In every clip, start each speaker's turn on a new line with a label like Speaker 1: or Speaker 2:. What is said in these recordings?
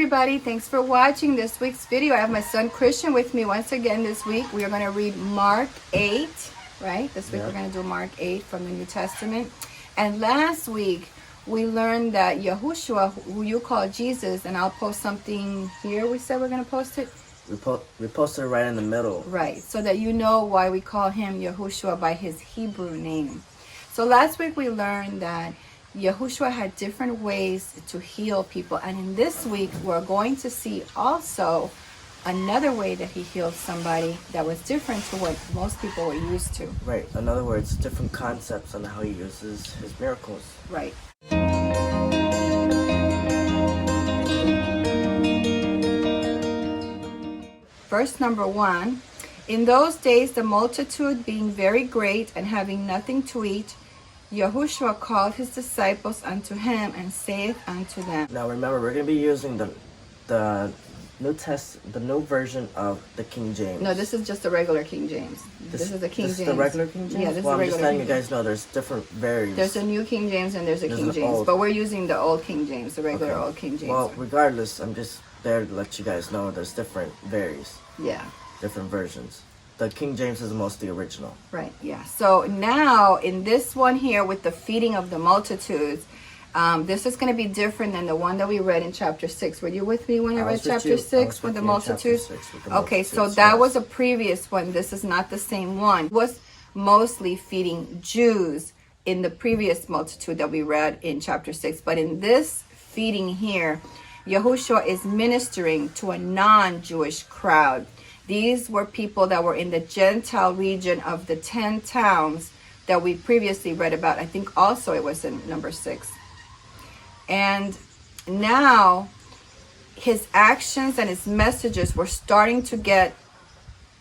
Speaker 1: everybody, thanks for watching this week's video. I have my son Christian with me once again this week. We are going to read Mark 8, right? This week we're going to do Mark 8 from the New Testament. And last week we learned that Yahushua, who you call Jesus, and I'll post something here. We said we're going to post it.
Speaker 2: We posted it right in the middle.
Speaker 1: Right, so that you know why we call him Yahushua by his Hebrew name. So last week we learned that Yahushua had different ways to heal people. And in this week, we're going to see also another way that he healed somebody that was different to what most people were used to.
Speaker 2: Right. In other words, different concepts on how he uses his miracles.
Speaker 1: Right. Verse number 1. In those days, the multitude being very great and having nothing to eat, Yahushua called his disciples unto him and saith unto them.
Speaker 2: Now remember, we're going to be using the new version of the King James.
Speaker 1: No, this is just the regular King James. This is the King James.
Speaker 2: This is the regular King James?
Speaker 1: Yeah, this
Speaker 2: well,
Speaker 1: is the regular
Speaker 2: I'm just letting
Speaker 1: King
Speaker 2: you guys know there's different variants.
Speaker 1: There's a new King James and there's a King James.
Speaker 2: Old.
Speaker 1: But we're using the old King James, the regular old King James.
Speaker 2: Well, regardless, I'm just there to let you guys know there's different varies.
Speaker 1: Yeah.
Speaker 2: Different versions. The King James is most the original.
Speaker 1: Right, yeah. So now in this one here with the feeding of the multitudes, this is going to be different than the one that we read in chapter 6. Were you with me when I read chapter 6 with the multitudes? Okay, so that was a previous one. This is not the same one. It was mostly feeding Jews in the previous multitude that we read in chapter 6. But in this feeding here, Yahushua is ministering to a non-Jewish crowd. These were people that were in the Gentile region of the 10 towns that we previously read about. I think also it was in number 6. And now his actions and his messages were starting to get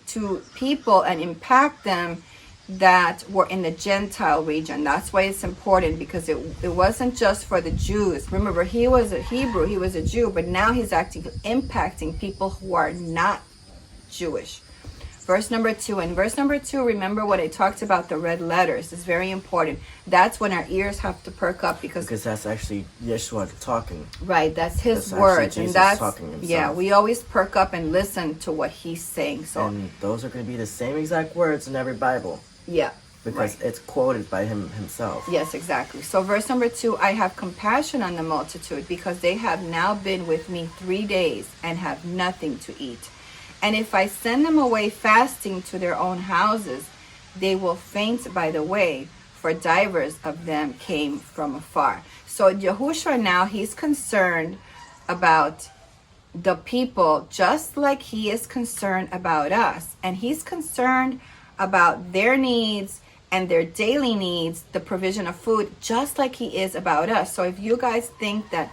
Speaker 1: to people and impact them that were in the Gentile region. That's why it's important, because it wasn't just for the Jews. Remember, he was a Hebrew, he was a Jew, but now he's actually impacting people who are not Jewish. Verse number 2. In verse number 2, remember what I talked about, the red letters. It's very important. That's when our ears have to perk up, because
Speaker 2: that's actually Yeshua talking.
Speaker 1: Right, that's his words.
Speaker 2: Jesus
Speaker 1: And that's
Speaker 2: talking himself.
Speaker 1: Yeah, we always perk up and listen to what he's saying. So
Speaker 2: and those are going to be the same exact words in every Bible.
Speaker 1: Yeah.
Speaker 2: Because it's quoted by him himself.
Speaker 1: Yes, exactly. So verse number 2, I have compassion on the multitude, because they have now been with me 3 days and have nothing to eat. And if I send them away fasting to their own houses, they will faint by the way, for divers of them came from afar. So Yahushua now, he's concerned about the people just like he is concerned about us. And he's concerned about their needs and their daily needs, the provision of food, just like he is about us. So if you guys think that,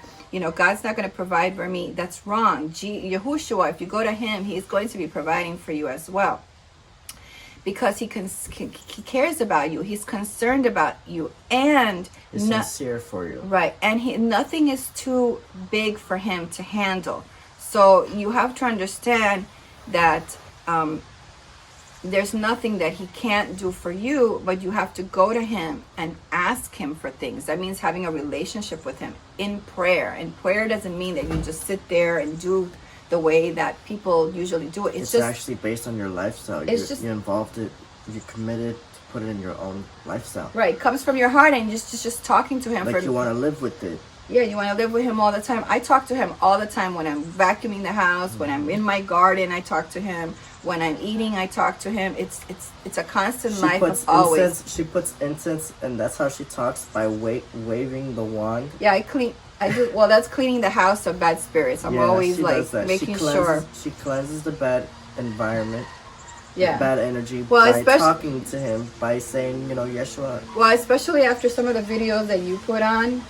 Speaker 1: God's not going to provide for me, that's wrong. Yahushua, if you go to him, he's going to be providing for you as well, because he cares about you. He's concerned about you, and
Speaker 2: he's sincere for you.
Speaker 1: Right, and nothing is too big for him to handle. So you have to understand that there's nothing that he can't do for you, but you have to go to him and ask him for things. That means having a relationship with him in prayer. And prayer doesn't mean that you just sit there and do the way that people usually do it.
Speaker 2: It's just actually based on your lifestyle. You're involved it. You're committed to put it in your own lifestyle.
Speaker 1: Right, it comes from your heart, and just talking to him.
Speaker 2: Like you want to live with it.
Speaker 1: Yeah, you want to live with him all the time. I talk to him all the time when I'm vacuuming the house, when I'm in my garden, I talk to him. When I'm eating, I talk to him. It's a constant life of always.
Speaker 2: She puts incense, and that's how she talks, by waving the wand.
Speaker 1: Yeah, I do. Well, that's cleaning the house of bad spirits. I'm always like making sure.
Speaker 2: She cleanses the bad environment.
Speaker 1: Yeah.
Speaker 2: Bad energy,
Speaker 1: by
Speaker 2: talking to him, by saying, Yeshua.
Speaker 1: Well, especially after some of the videos that you put on,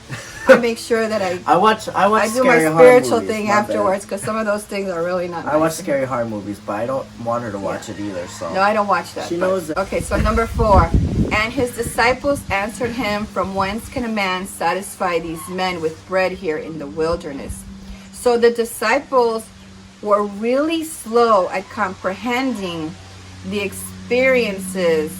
Speaker 1: I make sure that I do my spiritual thing afterwards, because some of those things are really not nice.
Speaker 2: I watch scary horror movies, but I don't want her to watch it either. So
Speaker 1: no, I don't watch that.
Speaker 2: She knows that.
Speaker 1: Okay, so number 4. And his disciples answered him, from whence can a man satisfy these men with bread here in the wilderness? So the disciples were really slow at comprehending the experiences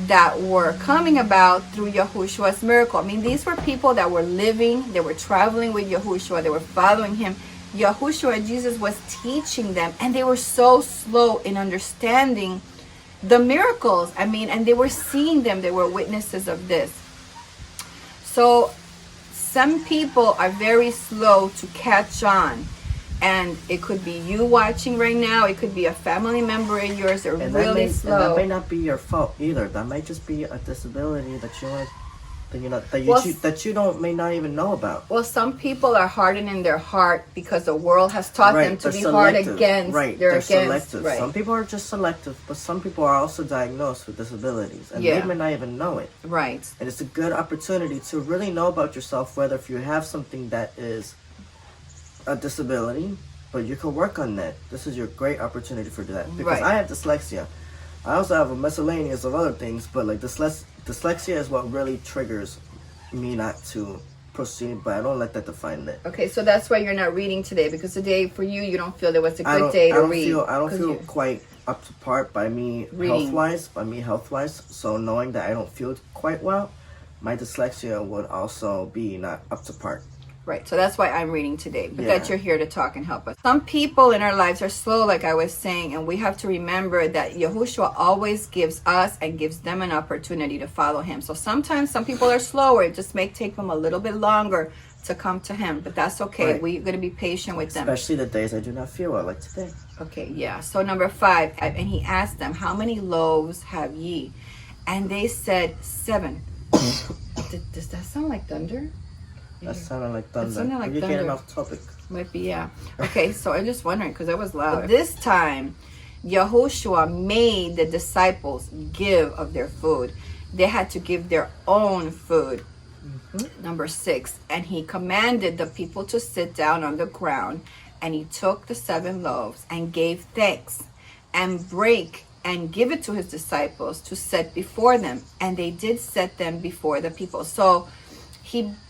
Speaker 1: that were coming about through Yahushua's miracle. I mean, these were people that were living, they were traveling with Yahushua, they were following him, Yahushua, Jesus, was teaching them, and they were so slow in understanding the miracles. I mean, and they were seeing them. They were witnesses of this. So some people are very slow to catch on. And it could be you watching right now. It could be a family member of yours. They're really slow.
Speaker 2: And that may not be your fault either. That might just be a disability that you may not even know about.
Speaker 1: Well, some people are hardened in their heart because the world has taught them to be hard against.
Speaker 2: Right, they're selective. Right. Some people are just selective, but some people are also diagnosed with disabilities, and they may not even know it.
Speaker 1: Right.
Speaker 2: And it's a good opportunity to really know about yourself, whether if you have something that is a disability, but you can work on that. This is your great opportunity for that. Because I have dyslexia. I also have a miscellaneous of other things, but like dyslexia is what really triggers me not to proceed, but I don't let that define that.
Speaker 1: Okay, so that's why you're not reading today, because today for you don't feel there was a good day to read.
Speaker 2: I don't feel quite up to part by me health-wise. So knowing that I don't feel quite well, my dyslexia would also be not up to part.
Speaker 1: Right, so that's why I'm reading today, but that you're here to talk and help us. Some people in our lives are slow, like I was saying, and we have to remember that Yahushua always gives us and gives them an opportunity to follow him. So sometimes some people are slower. It just may take them a little bit longer to come to him, but that's okay. Right. We're going to be patient with them.
Speaker 2: Especially the days I do not feel well, like today.
Speaker 1: Okay, yeah. So number 5, and he asked them, how many loaves have ye? And they said 7. Does that sound like thunder?
Speaker 2: That sounded like thunder.
Speaker 1: That sounded like
Speaker 2: You're
Speaker 1: thunder.
Speaker 2: getting off topic.
Speaker 1: Might be, yeah. Okay, so I'm just wondering, because it was loud. This time, Yahushua made the disciples give of their food. They had to give their own food. Mm-hmm. Number 6, and he commanded the people to sit down on the ground, and he took the 7 loaves and gave thanks and break and give it to his disciples to set before them. And they did set them before the people. So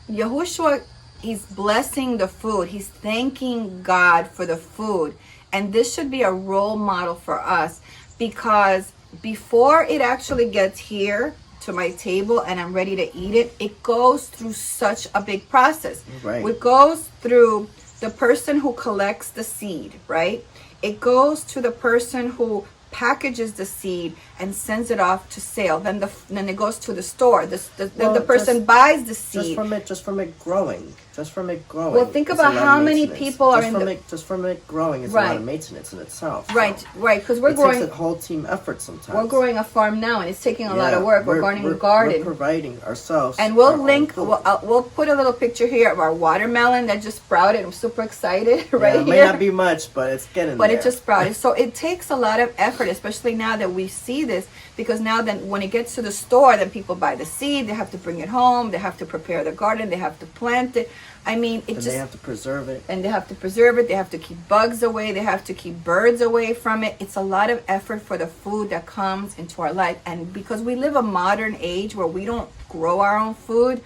Speaker 1: Yahushua, he's blessing the food. He's thanking God for the food. And this should be a role model for us, because before it actually gets here to my table and I'm ready to eat it, it goes through such a big process.
Speaker 2: Right.
Speaker 1: It goes through the person who collects the seed, right? It goes to the person who packages the seed and sends it off to sale. Then it goes to the store. The person buys the seed.
Speaker 2: Just from it growing.
Speaker 1: Well, think about how many people are
Speaker 2: just from it growing is a lot of maintenance in itself.
Speaker 1: Right,
Speaker 2: so
Speaker 1: because we're growing.
Speaker 2: It takes a whole team effort sometimes.
Speaker 1: We're growing a farm now, and it's taking a lot of work. We're growing a garden.
Speaker 2: We're providing ourselves.
Speaker 1: And we'll link. We'll put a little picture here of our watermelon that just sprouted. I'm super excited right here.
Speaker 2: It may not be much, but it's getting there.
Speaker 1: But it just sprouted. So it takes a lot of effort, especially now that we see this, because now then when it gets to the store, then people buy the seed. They have to bring it home. They have to prepare the garden. They have to plant it. I mean,
Speaker 2: they have to preserve it.
Speaker 1: And they have to preserve it. They have to keep bugs away. They have to keep birds away from it. It's a lot of effort for the food that comes into our life. And because we live a modern age where we don't grow our own food,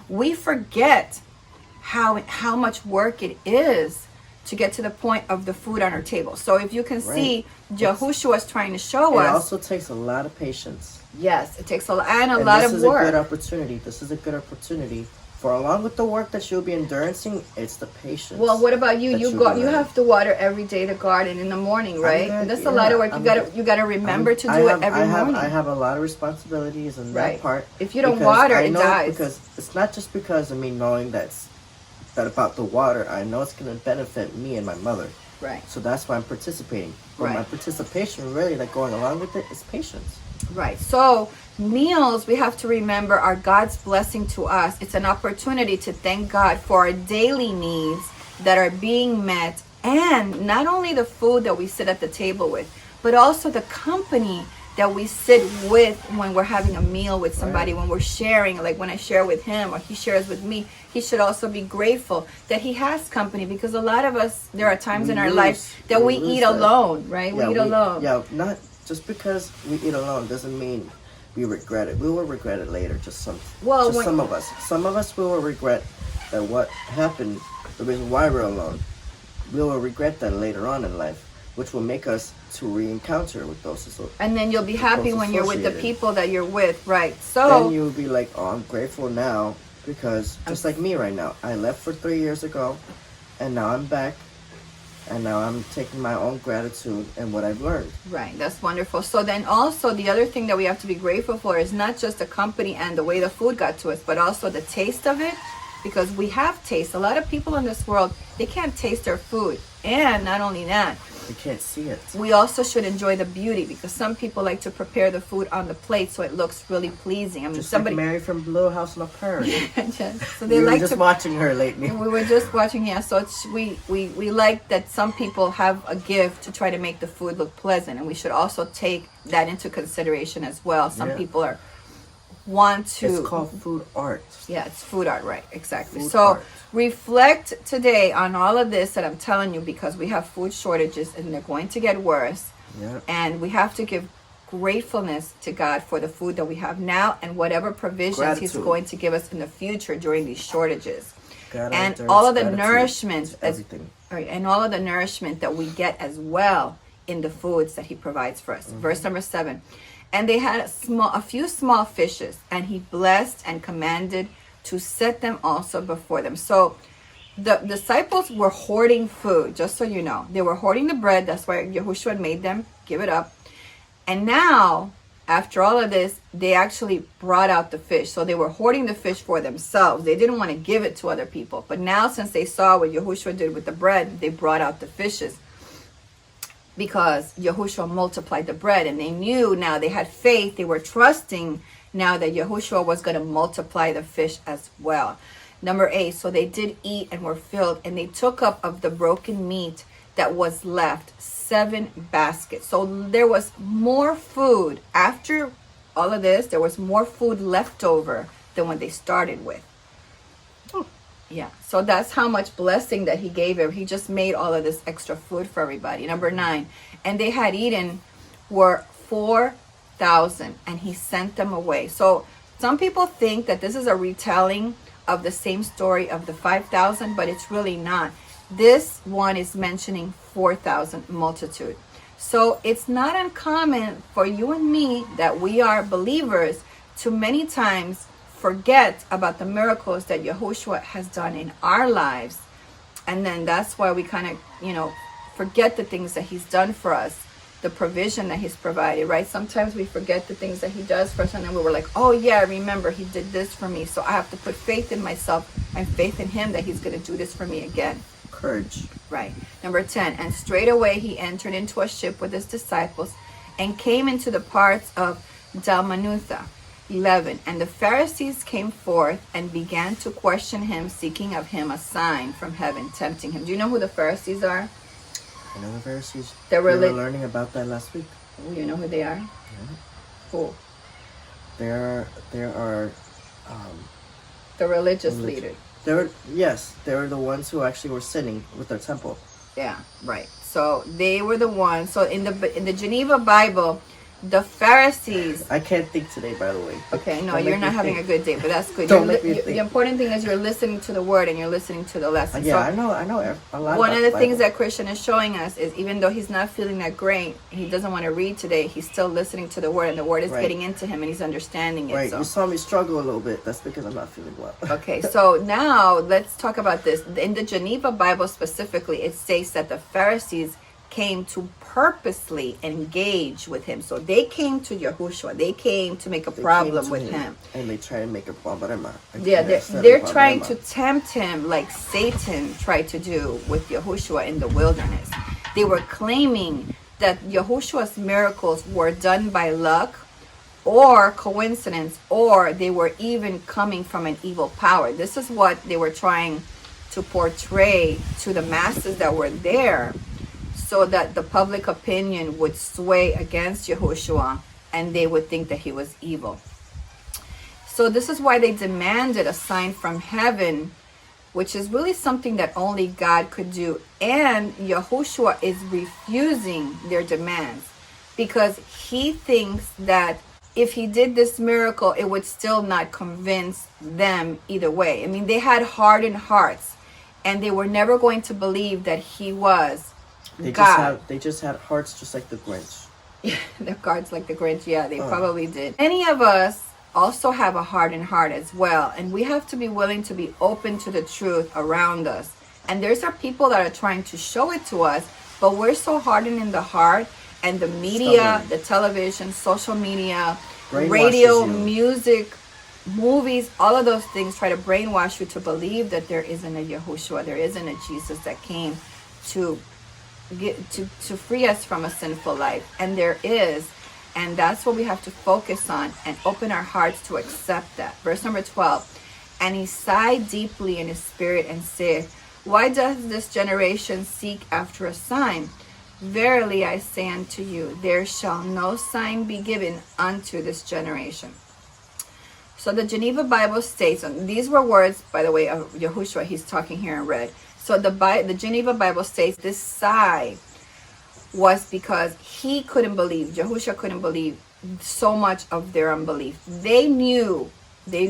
Speaker 1: we forget how much work it is to get to the point of the food on our table. So if you can see, Yahushua is trying to show us.
Speaker 2: It also takes a lot of patience.
Speaker 1: Yes, it takes a lot of work.
Speaker 2: This is a good opportunity. This is a good opportunity. For along with the work that you'll be enduring, it's the patience.
Speaker 1: Well, what about you? You have to water every day the garden in the morning, right? That's a lot of work. You gotta remember to do it every morning.
Speaker 2: I have a lot of responsibilities in that part.
Speaker 1: If you don't water, it dies.
Speaker 2: Because it's not just because of me knowing that about the water. I know it's gonna benefit me and my mother.
Speaker 1: Right.
Speaker 2: So that's why I'm participating. But my participation, really, like going along with it, is patience.
Speaker 1: Right. So meals, we have to remember, are God's blessing to us. It's an opportunity to thank God for our daily needs that are being met, and not only the food that we sit at the table with, but also the company that we sit with when we're having a meal with somebody, when we're sharing, like when I share with him or he shares with me. He should also be grateful that he has company, because a lot of us, there are times in our life that we eat alone, right? We eat alone.
Speaker 2: Yeah, not just because we eat alone doesn't mean we regret it. We will regret it later. Some of us. Some of us will regret that what happened, the reason why we're alone. We will regret that later on in life, which will make us to re-encounter with those.
Speaker 1: And then you'll be happy when you're with the people that you're with, right? So
Speaker 2: then you'll be like, oh, I'm grateful now, because just like me right now, I left for 3 years ago, and now I'm back, And now I'm taking my own gratitude and what I've learned.
Speaker 1: Right, that's wonderful. So then also the other thing that we have to be grateful for is not just the company and the way the food got to us, but also the taste of it, because we have taste. A lot of people in this world, they can't taste their food. And not only that,
Speaker 2: you can't see it.
Speaker 1: We also should enjoy the beauty, because some people like to prepare the food on the plate so it looks really pleasing. I mean,
Speaker 2: just
Speaker 1: somebody
Speaker 2: like Mary from Little House on the Prairie.
Speaker 1: So they
Speaker 2: we
Speaker 1: like
Speaker 2: were just
Speaker 1: to
Speaker 2: watching her lately.
Speaker 1: We were just watching, yeah. So we like that some people have a gift to try to make the food look pleasant, and we should also take that into consideration as well. Some people want to.
Speaker 2: It's called food art.
Speaker 1: Yeah, it's food art, right? Exactly.
Speaker 2: Food
Speaker 1: So
Speaker 2: art.
Speaker 1: reflect today on all of this that I'm telling you, because we have food shortages and they're going to get worse.
Speaker 2: Yeah.
Speaker 1: And we have to give gratefulness to God for the food that we have now and whatever provisions He's going to give us in the future during these shortages.
Speaker 2: God,
Speaker 1: and all of the nourishment,
Speaker 2: everything.
Speaker 1: And all of the nourishment that we get as well in the foods that He provides for us. Verse number 7. And they had a few small fishes, and He blessed and commanded to set them also before them. So the disciples were hoarding food, just so you know. They were hoarding the bread. That's why Yahushua made them give it up. And now, after all of this, they actually brought out the fish. So they were hoarding the fish for themselves. They didn't want to give it to other people. But now, since they saw what Yahushua did with the bread, they brought out the fishes, because Yahushua multiplied the bread, and they knew now, they had faith, they were trusting now that Yahushua was going to multiply the fish as well. Number 8, so they did eat and were filled, and they took up of the broken meat that was left 7 baskets. So there was more food after all of this. There was more food left over than what they started with. Yeah, so that's how much blessing that He gave her. He just made all of this extra food for everybody. Number 9, and they had eaten were 4,000, and He sent them away. So some people think that this is a retelling of the same story of the 5,000, but it's really not. This one is mentioning 4,000 multitude. So it's not uncommon for you and me, that we are believers, to many times forget about the miracles that Yahushua has done in our lives. And then that's why we kind of, forget the things that He's done for us, the provision that He's provided, right? Sometimes we forget the things that He does for us, and then we were like, oh yeah, I remember He did this for me. So I have to put faith in myself and faith in Him that He's going to do this for me again.
Speaker 2: Courage.
Speaker 1: Right. Number 10, and straightway He entered into a ship with His disciples and came into the parts of Dalmanutha. 11, and the Pharisees came forth and began to question Him, seeking of Him a sign from heaven, tempting Him. Do you know who the Pharisees are?
Speaker 2: I know the Pharisees.
Speaker 1: We were
Speaker 2: learning about that last week.
Speaker 1: Oh, you know who they are?
Speaker 2: Yeah.
Speaker 1: Who?
Speaker 2: There are
Speaker 1: The religious leaders.
Speaker 2: They were the ones who actually were sinning with their temple.
Speaker 1: Yeah, right. So they were the ones. So in the Geneva Bible, the Pharisees.
Speaker 2: I can't think today, by the way.
Speaker 1: Okay, no, you're not having a good day, but that's good.
Speaker 2: Don't make me think.
Speaker 1: The important thing is you're listening to the word and you're listening to the lesson.
Speaker 2: Yeah, so I know a lot.
Speaker 1: One of the things that Christian is showing us is, even though he's not feeling that great, he doesn't want to read today, he's still listening to the word, and the word is getting into him, and he's understanding it.
Speaker 2: Right,
Speaker 1: so.
Speaker 2: You saw me struggle a little bit. That's because I'm not feeling well.
Speaker 1: Okay, so now let's talk about this. In the Geneva Bible specifically, it states that the Pharisees came to purposely engage with Him. So they came to Yahushua. They came to make a problem with him.
Speaker 2: And they try to make a problema.
Speaker 1: Yeah, they're trying to tempt Him like Satan tried to do with Yahushua in the wilderness. They were claiming that Yahushua's miracles were done by luck or coincidence, or they were even coming from an evil power. This is what they were trying to portray to the masses that were there, so that the public opinion would sway against Yahushua and they would think that he was evil. So this is why they demanded a sign from heaven, which is really something that only God could do. And Yahushua is refusing their demands, because He thinks that if He did this miracle, it would still not convince them either way. I mean, they had hardened hearts, and they were never going to believe that He was God.
Speaker 2: They just had hearts just like the Grinch.
Speaker 1: Yeah, their hearts like the Grinch. Yeah, they probably did. Many of us also have a hardened heart as well, and we have to be willing to be open to the truth around us And there's are people that are trying to show it to us, but we're so hardened in the heart, and the media, the television, social media, radio, music, movies, all of those things try to brainwash you to believe that there isn't a Yahushua, there isn't a Jesus that came to free us from a sinful life. And there is. And that's what we have to focus on and open our hearts to accept that. Verse number 12. And he sighed deeply in his spirit and said, why does this generation seek after a sign? Verily I say unto you, there shall no sign be given unto this generation. So the Geneva Bible states, and these were words, by the way, of Yahushua. He's talking here in red. So the Geneva Bible states this sigh was because he couldn't believe, Yahushua couldn't believe so much of their unbelief. They knew in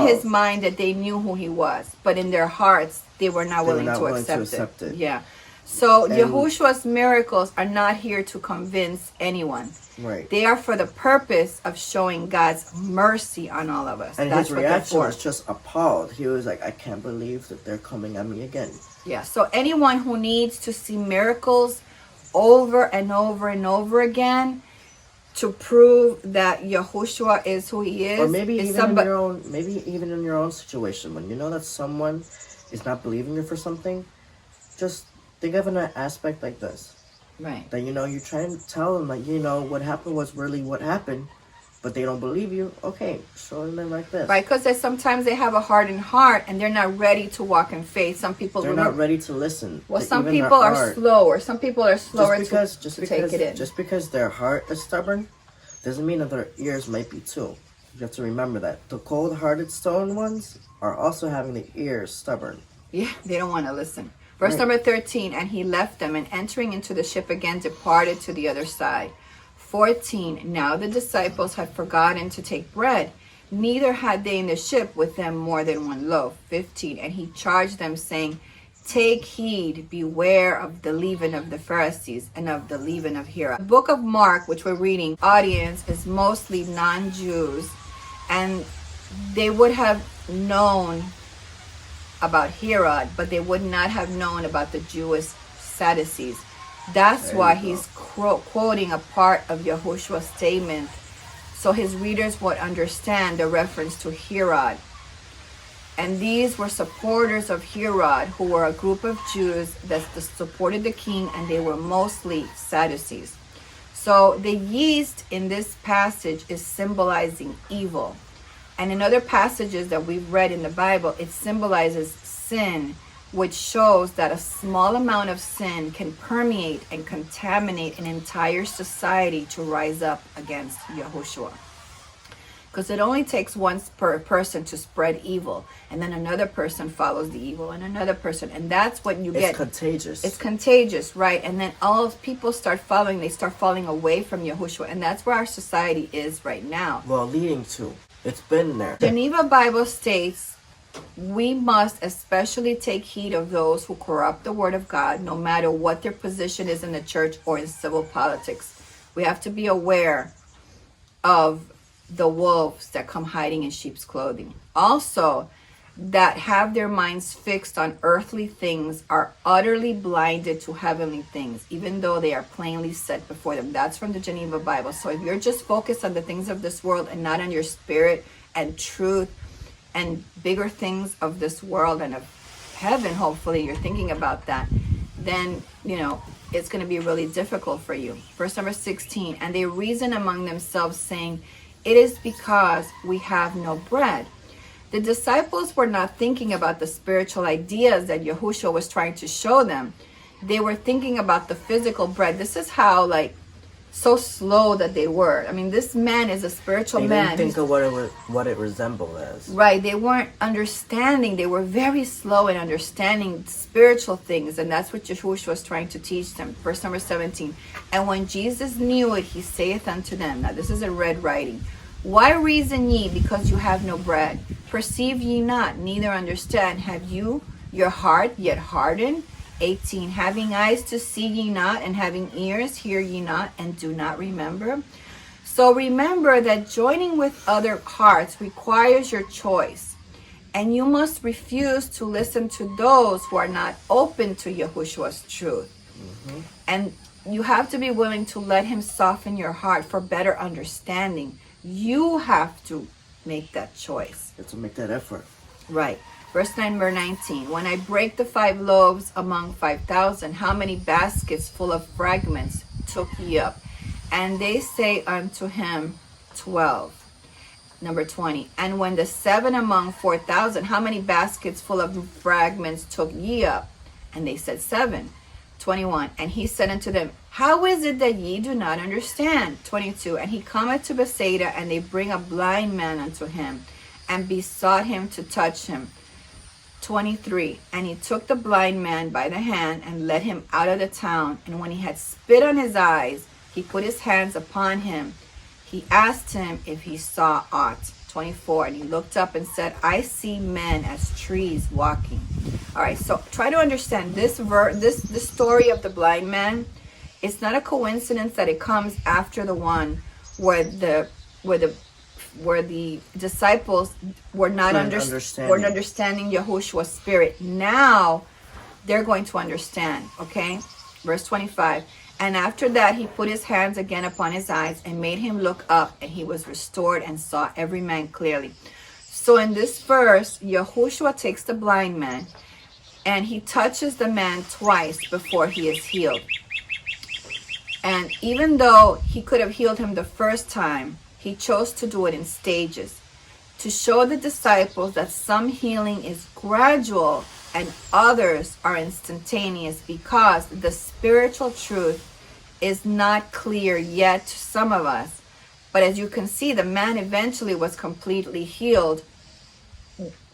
Speaker 1: his mind that they knew who he was, but in their hearts they were not willing to accept it. Yeah. So Yahushua's miracles are not here to convince anyone.
Speaker 2: Right.
Speaker 1: They are for the purpose of showing God's mercy on all of us.
Speaker 2: And his reaction was just appalled. He was like, I can't believe that they're coming at me again.
Speaker 1: Yeah, so anyone who needs to see miracles over and over and over again to prove that Yahushua is who he is,
Speaker 2: or maybe even in your own situation, when you know that someone is not believing you for something, just think of an aspect like this.
Speaker 1: Right.
Speaker 2: That, you're trying to tell them, like, what happened was really what happened, but they don't believe you. Okay, show them like this.
Speaker 1: Right, because sometimes they have a hardened heart and they're not ready to walk in faith. Some people
Speaker 2: they're not ready to listen.
Speaker 1: Well, some people are slower. Some people are slower to take it in.
Speaker 2: Just because their heart is stubborn doesn't mean that their ears might be too. You have to remember that. The cold-hearted stone ones are also having the ears stubborn.
Speaker 1: Yeah, they don't want to listen. Verse number 13, and he left them, and entering into the ship again departed to the other side. 14, now the disciples had forgotten to take bread, neither had they in the ship with them more than one loaf. 15, and he charged them, saying, take heed, beware of the leaven of the Pharisees and of the leaven of Herod. The book of Mark, which we're reading, audience is mostly non-Jews, and they would have known about Herod, but they would not have known about the Jewish Sadducees. That's why he's quoting a part of Yahushua's statement, so his readers would understand the reference to Herod. And these were supporters of Herod, who were a group of Jews that supported the king, and they were mostly Sadducees. So the yeast in this passage is symbolizing evil. And in other passages that we've read in the Bible, it symbolizes sin, which shows that a small amount of sin can permeate and contaminate an entire society to rise up against Yahushua. Because it only takes one person to spread evil, and then another person follows the evil, and another person, and that's what you get.
Speaker 2: It's contagious.
Speaker 1: It's contagious, right? And then all of people start following, they start falling away from Yahushua, and that's where our society is right now.
Speaker 2: Well, leading to. It's been there.
Speaker 1: Geneva Bible states, we must especially take heed of those who corrupt the word of God, no matter what their position is in the church or in civil politics. We have to be aware of the wolves that come hiding in sheep's clothing. Also, that have their minds fixed on earthly things are utterly blinded to heavenly things, even though they are plainly set before them. That's from the Geneva Bible. So if you're just focused on the things of this world and not on your spirit and truth and bigger things of this world and of heaven, hopefully you're thinking about that, then, it's going to be really difficult for you. Verse number 16, and they reason among themselves, saying, it is because we have no bread. The disciples were not thinking about the spiritual ideas that Yahushua was trying to show them. They were thinking about the physical bread. This is how, so slow that they were. I mean, this man is a spiritual man.
Speaker 2: They didn't think of what it resembled as.
Speaker 1: Right. They weren't understanding. They were very slow in understanding spiritual things. And that's what Yahushua was trying to teach them. Verse number 17. And when Jesus knew it, he saith unto them. Now, this is in red writing. Why reason ye, because you have no bread? Perceive ye not, neither understand. Have you your heart yet hardened? 18. Having eyes to see ye not, and having ears hear ye not, and do not remember? So remember that joining with other hearts requires your choice. And you must refuse to listen to those who are not open to Yahushua's truth. And you have to be willing to let him soften your heart for better understanding. You have to make that choice.
Speaker 2: You have to make that effort.
Speaker 1: Right. Verse 9, verse 19. When I break the 5 loaves among 5,000, how many baskets full of fragments took ye up? And they say unto him, 12. Number 20. And when the 7 among 4,000, how many baskets full of fragments took ye up? And they said 7. 21. And he said unto them, how is it that ye do not understand? 22. And he cometh to Bethsaida, and they bring a blind man unto him, and besought him to touch him. 23. And he took the blind man by the hand, and led him out of the town. And when he had spit on his eyes, he put his hands upon him. He asked him if he saw aught. 24. And he looked up and said, I see men as trees walking. All right, so try to understand this the story of the blind man. It's not a coincidence that it comes after the one where the disciples were not understanding Yahushua's spirit. Now they're going to understand. Okay, verse 25. And after that, he put his hands again upon his eyes and made him look up, and he was restored and saw every man clearly. So in this verse, Yahushua takes the blind man and he touches the man twice before he is healed. And even though he could have healed him the first time, he chose to do it in stages to show the disciples that some healing is gradual and others are instantaneous, because the spiritual truth is not clear yet to some of us. But as you can see, the man eventually was completely healed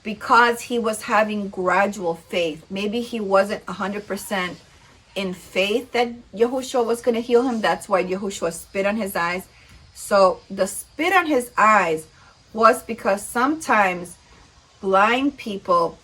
Speaker 1: because he was having gradual faith. Maybe he wasn't 100% in faith that Yahushua was going to heal him. That's why Yahushua spit on his eyes. So the spit on his eyes was because sometimes blind people,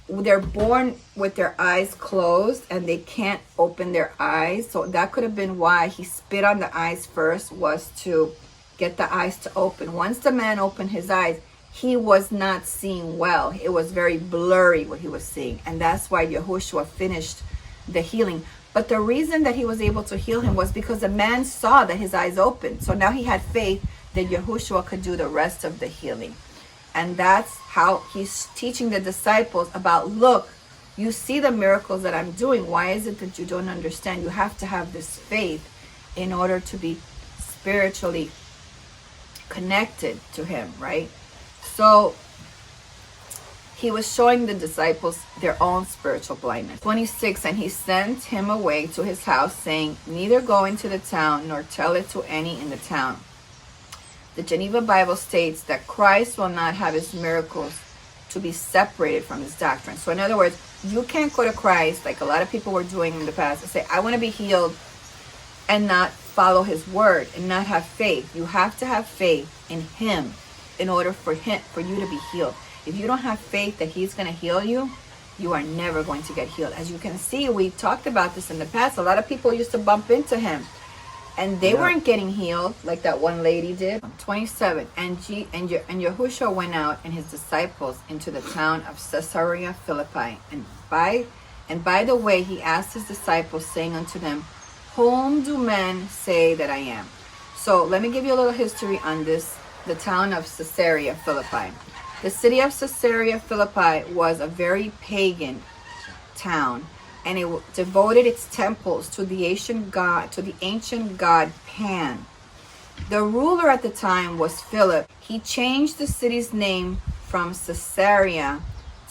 Speaker 1: they're born with their eyes closed and they can't open their eyes. So that could have been why he spit on the eyes first, was to get the eyes to open. Once the man opened his eyes, he was not seeing well. It was very blurry what he was seeing. And that's why Yahushua finished the healing. But the reason that he was able to heal him was because the man saw that his eyes opened. So now he had faith that Yahushua could do the rest of the healing. And that's how he's teaching the disciples about, look, you see the miracles that I'm doing. Why is it that you don't understand? You have to have this faith in order to be spiritually connected to him, right? So he was showing the disciples their own spiritual blindness. 26, and he sent him away to his house, saying, neither go into the town, nor tell it to any in the town. The Geneva Bible states that Christ will not have his miracles to be separated from his doctrine. So in other words, you can't go to Christ like a lot of people were doing in the past and say, I want to be healed, and not follow his word and not have faith. You have to have faith in him in order for you to be healed. If you don't have faith that he's going to heal you, you are never going to get healed. As you can see, we talked about this in the past. A lot of people used to bump into him and they weren't getting healed like that one lady did. 27, and Yahushua went out and his disciples into the town of Caesarea Philippi. And by the way, he asked his disciples, saying unto them, whom do men say that I am? So let me give you a little history on this, the town of Caesarea Philippi. The city of Caesarea Philippi was a very pagan town, and it devoted its temples to the ancient god Pan. The ruler at the time was Philip. He changed the city's name from Caesarea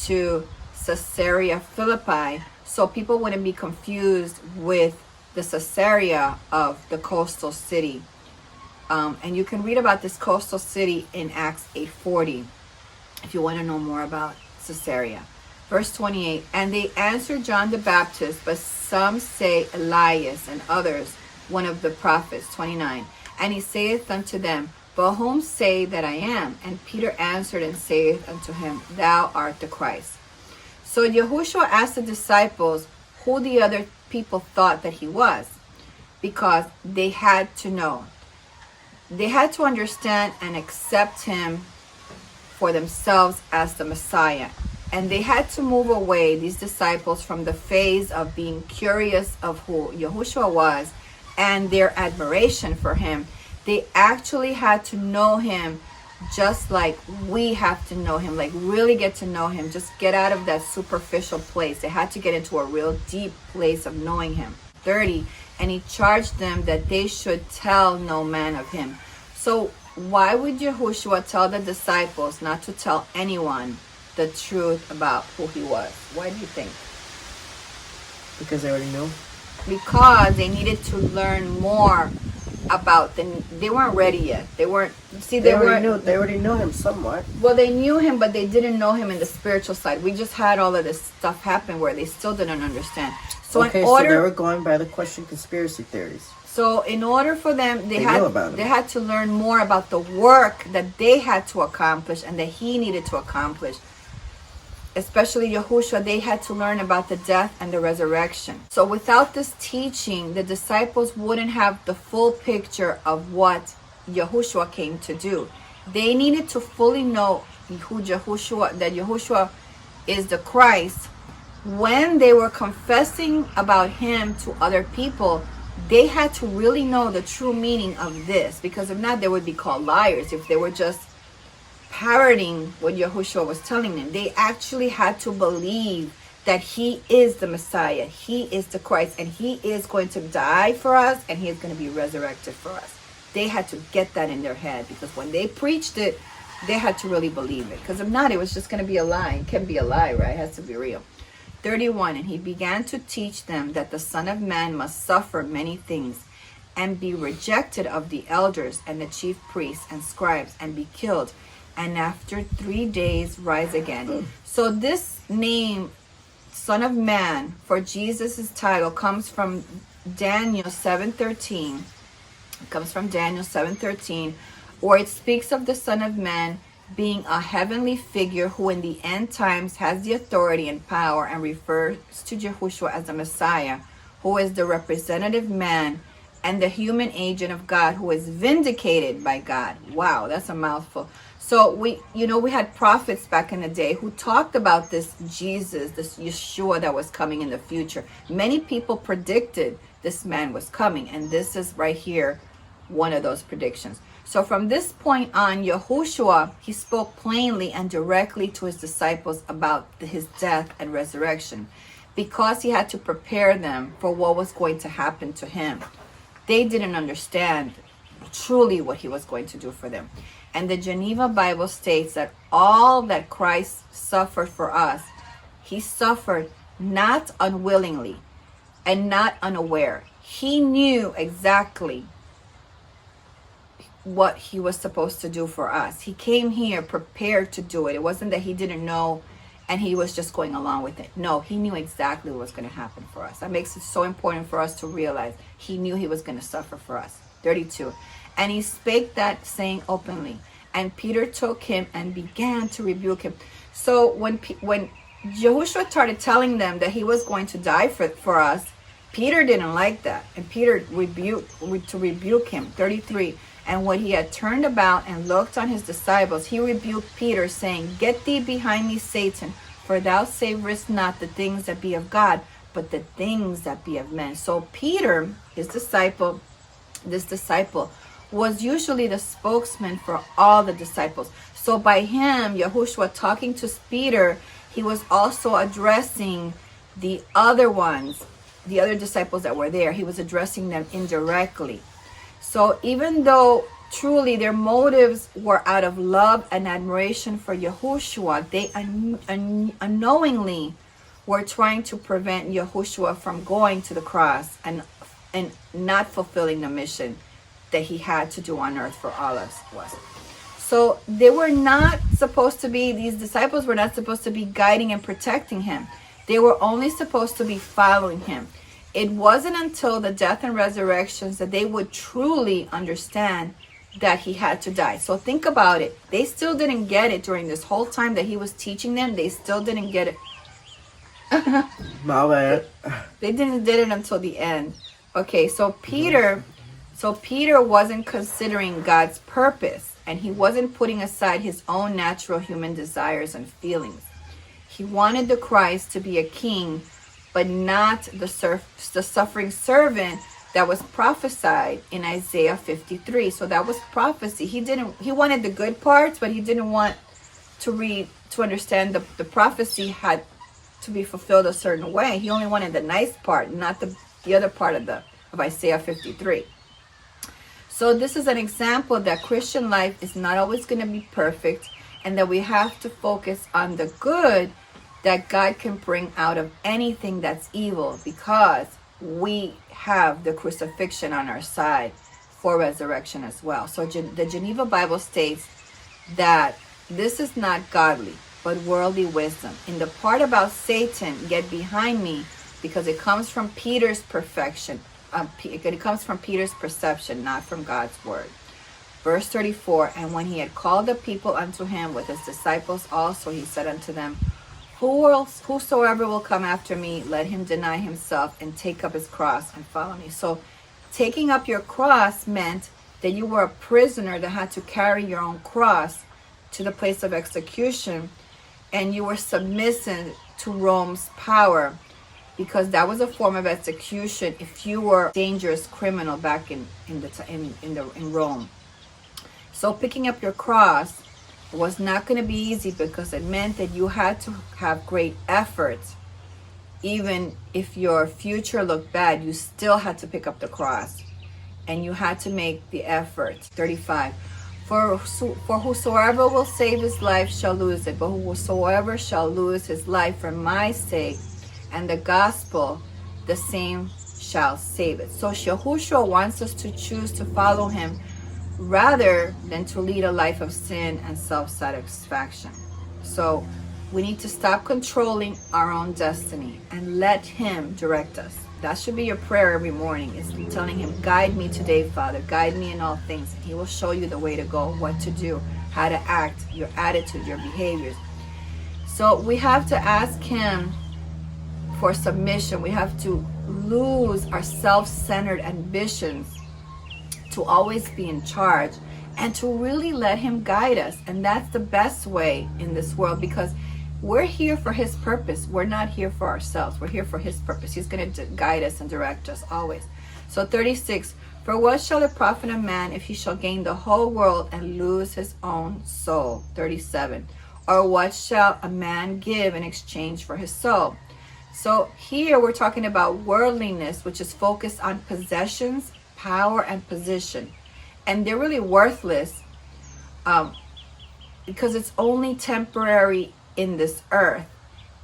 Speaker 1: to Caesarea Philippi so people wouldn't be confused with the Caesarea of the coastal city. And you can read about this coastal city in Acts 8:40 if you want to know more about Caesarea. Verse 28, and they answered John the Baptist, but some say Elias, and others one of the prophets. 29, and he saith unto them, but whom say that I am? And Peter answered and saith unto him, thou art the Christ. So Yahushua asked the disciples who the other people thought that he was, because they had to know. They had to understand and accept him for themselves as the Messiah. And they had to move away, these disciples, from the phase of being curious of who Yahushua was and their admiration for him. They actually had to know him just like we have to know him, like really get to know him, just get out of that superficial place. They had to get into a real deep place of knowing him. 30, and he charged them that they should tell no man of him. So why would Yahushua tell the disciples not to tell anyone the truth about who he was? Why do you think?
Speaker 2: Because they already knew.
Speaker 1: Because they needed to learn more about they weren't ready yet. They already
Speaker 2: knew him somewhat.
Speaker 1: Well, they knew him, but they didn't know him in the spiritual side. We just had all of this stuff happen where they still didn't understand. So
Speaker 2: so they were going by the question conspiracy theories.
Speaker 1: So in order for them, they had to learn more about the work that they had to accomplish and that he needed to accomplish. Especially Yahushua, they had to learn about the death and the resurrection. So without this teaching, the disciples wouldn't have the full picture of what Yahushua came to do. They needed to fully know that Yahushua is the Christ. When they were confessing about him to other people, they had to really know the true meaning of this, because if not, they would be called liars if they were just parroting what Yahushua was telling them. They actually had to believe that he is the Messiah, he is the Christ, and he is going to die for us, and he is going to be resurrected for us. They had to get that in their head, because when they preached it, they had to really believe it. Because if not, it was just going to be a lie. It can't be a lie, right? It has to be real. 31, and he began to teach them that the Son of Man must suffer many things and be rejected of the elders and the chief priests and scribes and be killed, and after 3 days rise again. So this name, Son of Man, for Jesus' title comes from Daniel 7:13. It comes from Daniel 7:13, where it speaks of the Son of Man being a heavenly figure who in the end times has the authority and power, and refers to Yahushua as the Messiah, who is the representative man and the human agent of God, who is vindicated by God. Wow, that's a mouthful. So we had prophets back in the day who talked about this Jesus, this Yeshua that was coming in the future. Many people predicted this man was coming, and this is right here one of those predictions. So from this point on, Yahushua, he spoke plainly and directly to his disciples about his death and resurrection, because he had to prepare them for what was going to happen to him. They didn't understand truly what he was going to do for them. And the Geneva Bible states that all that Christ suffered for us, he suffered not unwillingly and not unaware. He knew exactly what he was supposed to do for us. He came here prepared to do it. It wasn't that he didn't know and he was just going along with it. No, he knew exactly what was going to happen for us. That makes it so important for us to realize he knew he was going to suffer for us. 32. And he spake that saying openly, and Peter took him and began to rebuke him. So when Yahushua started telling them that he was going to die for us, Peter didn't like that, and Peter rebuked him. 33. And when he had turned about and looked on his disciples, he rebuked Peter, saying, Get thee behind me, Satan, for thou savorest not the things that be of God, but the things that be of men. So Peter, this disciple, was usually the spokesman for all the disciples. So by him, Yahushua talking to Peter, he was also addressing the other ones, the other disciples that were there. He was addressing them indirectly. So even though truly their motives were out of love and admiration for Yahushua, they unknowingly were trying to prevent Yahushua from going to the cross and not fulfilling the mission that he had to do on earth for all of us. So they were not supposed to be, these disciples were not supposed to be guiding and protecting him. They were only supposed to be following him. It wasn't until the death and resurrections that they would truly understand that he had to die. So think about it. They still didn't get it during this whole time that he was teaching them. They still didn't get it.
Speaker 2: My bad.
Speaker 1: They didn't get it until the end. Okay, so Peter wasn't considering God's purpose and he wasn't putting aside his own natural human desires and feelings. He wanted the Christ to be a king, but not the suffering servant that was prophesied in Isaiah 53. So that was prophecy. He wanted the good parts, but he didn't want to understand the prophecy had to be fulfilled a certain way. He only wanted the nice part, not the other part of Isaiah 53. So this is an example that Christian life is not always going to be perfect, and that we have to focus on the good that God can bring out of anything that's evil, because we have the crucifixion on our side for resurrection as well. So the Geneva Bible states that this is not godly, but worldly wisdom. In the part about Satan, get behind me, because it comes from Peter's perfection. It comes from Peter's perception, not from God's word. Verse 34, and when he had called the people unto him with his disciples also, he said unto them, whosoever will come after me, let him deny himself and take up his cross and follow me. So taking up your cross meant that you were a prisoner that had to carry your own cross to the place of execution, and you were submissive to Rome's power, because that was a form of execution if you were a dangerous criminal back in Rome. So picking up your cross was not going to be easy, because it meant that you had to have great effort. Even if your future looked bad, you still had to pick up the cross, and you had to make the effort. 35. For whosoever will save his life shall lose it, but whosoever shall lose his life for my sake and the gospel, the same shall save it. So Yahushua wants us to choose to follow him rather than to lead a life of sin and self-satisfaction. So we need to stop controlling our own destiny and let him direct us. That should be your prayer every morning, is telling him, guide me today, Father, guide me in all things. And he will show you the way to go, what to do, how to act, your attitude, your behaviors. So we have to ask him for submission. We have to lose our self-centered ambitions to always be in charge, and to really let him guide us. And that's the best way in this world, because we're here for his purpose. We're not here for ourselves. We're here for his purpose. He's going to guide us and direct us always. So 36, for what shall it profit a man if he shall gain the whole world and lose his own soul? 37, or what shall a man give in exchange for his soul? So here we're talking about worldliness, which is focused on possessions, power, and position. And they're really worthless because it's only temporary in this earth.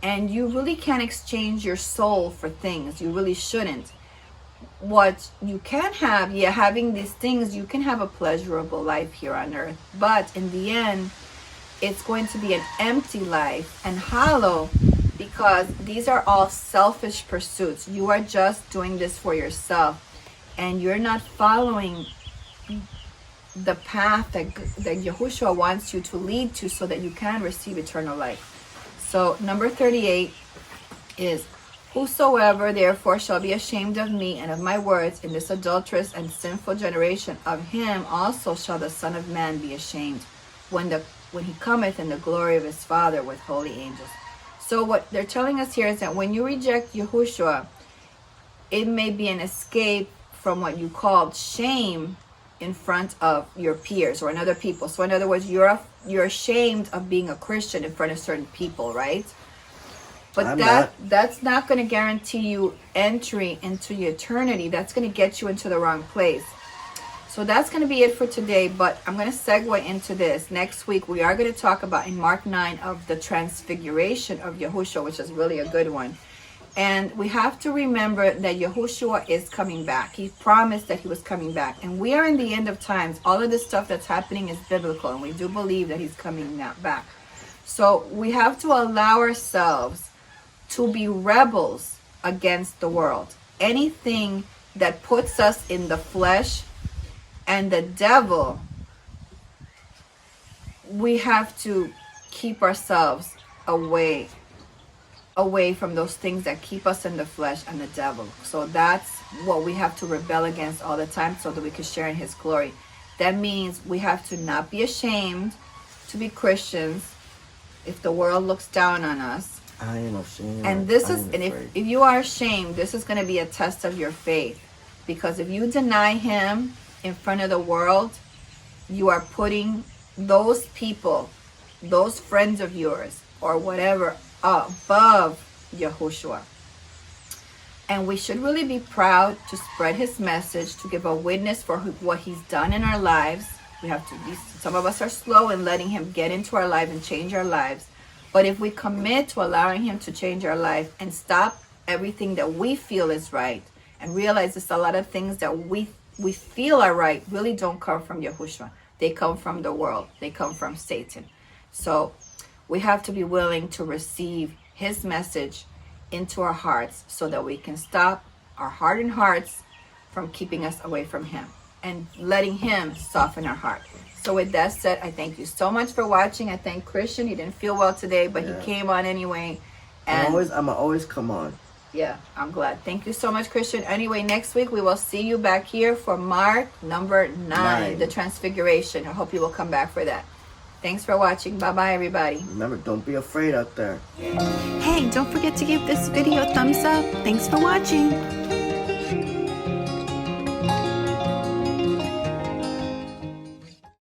Speaker 1: And you really can't exchange your soul for things. You really shouldn't. What you can have, having these things, you can have a pleasurable life here on earth. But in the end, it's going to be an empty life and hollow, because these are all selfish pursuits. You are just doing this for yourself, and you're not following the path that Yahushua wants you to lead to, so that you can receive eternal life. So number 38 is, whosoever therefore shall be ashamed of me and of my words in this adulterous and sinful generation, of him also shall the Son of Man be ashamed when he cometh in the glory of his Father with holy angels. So what they're telling us here is that when you reject Yahushua, it may be an escape from what you called shame in front of your peers or in other people. So in other words, you're ashamed of being a Christian in front of certain people, right? But that's not going to guarantee you entry into your eternity. That's going to get you into the wrong place. So that's going to be it for today, but I'm going to segue into this. Next week, we are going to talk about, in Mark 9, of the transfiguration of Yahushua, which is really a good one. And we have to remember that Yahushua is coming back. He promised that he was coming back. And we are in the end of times. All of this stuff that's happening is biblical, and we do believe that he's coming back. So we have to allow ourselves to be rebels against the world. Anything that puts us in the flesh and the devil, we have to keep ourselves away from those things that keep us in the flesh and the devil. So that's what we have to rebel against all the time, so that we can share in his glory. That means we have to not be ashamed to be Christians if the world looks down on us.
Speaker 2: I ain't ashamed.
Speaker 1: And this is, and if you are ashamed, this is going to be a test of your faith. Because if you deny him in front of the world, you are putting those people, those friends of yours, or whatever, above Yahushua. And we should really be proud to spread his message, to give a witness for what he's done in our lives. We have to be, some of us are slow in letting him get into our life and change our lives. But if we commit to allowing him to change our life and stop everything that we feel is right, and realize there's a lot of things that we feel are right really don't come from Yahushua. They come from the world. They come from Satan. So we have to be willing to receive his message into our hearts so that we can stop our hardened hearts from keeping us away from him and letting him soften our heart. So with that said, I thank you so much for watching. I thank Christian. He didn't feel well today, but he came on anyway. And
Speaker 2: I'm always come on.
Speaker 1: Yeah, I'm glad. Thank you so much, Christian. Anyway, next week we will see you back here for Mark number 9, the Transfiguration. I hope you will come back for that. Thanks for watching. Bye-bye, everybody.
Speaker 2: Remember, don't be afraid out there.
Speaker 1: Hey, don't forget to give this video a thumbs up. Thanks for watching.